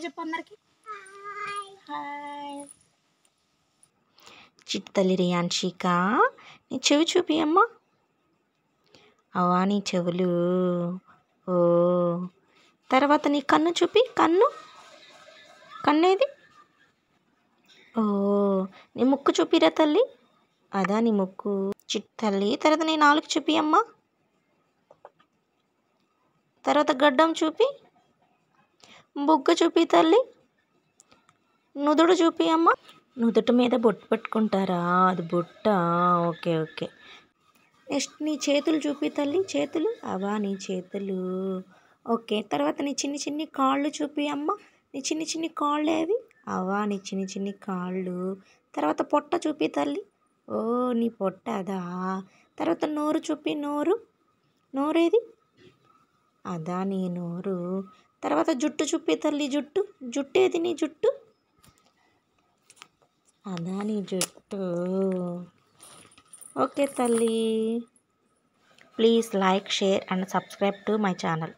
చెప్పు అందరికి. హాయ్. చిట్టి తల్లి రియాన్షిక, నీ చెవి చూపి అమ్మ. అవా నీ చెవులు. ఓ, తర్వాత నీ కన్ను చూపి. కన్నేది? ఓ, నీ ముక్కు చూపిరా తల్లి. అదా నీ ముక్కు. చిట్టి తల్లి, తర్వాత నీ నాలుగు చూపి అమ్మ. తర్వాత గడ్డం చూపి. బుగ్గ చూపి తల్లి. నుదుడు చూపి అమ్మ. నుదుటి మీద బొట్టు పెట్టుకుంటారా? అది బొట్ట. Okay okay. నెక్స్ట్ నీ చేతులు చూపి తల్లి. చేతులు. అవా నీ చేతులు. ఓకే, తర్వాత నీ చిన్ని చిన్ని కాళ్ళు చూపి అమ్మ. నీ చిన్ని చిన్ని కాళ్ళు ఏవి? అవా నీ చిన్ని చిన్ని కాళ్ళు. తర్వాత పొట్ట చూపి తల్లి. ఓ, నీ పొట్ట అదా. తర్వాత నోరు చూపి. నోరేది? అదా నీ నోరు. తర్వాత జుట్టు చూపి తల్లి. జుట్టు ఏది నీ జుట్టు? అదా నీ జుట్టు. ఓకే తల్లి, please like, share and subscribe to my channel.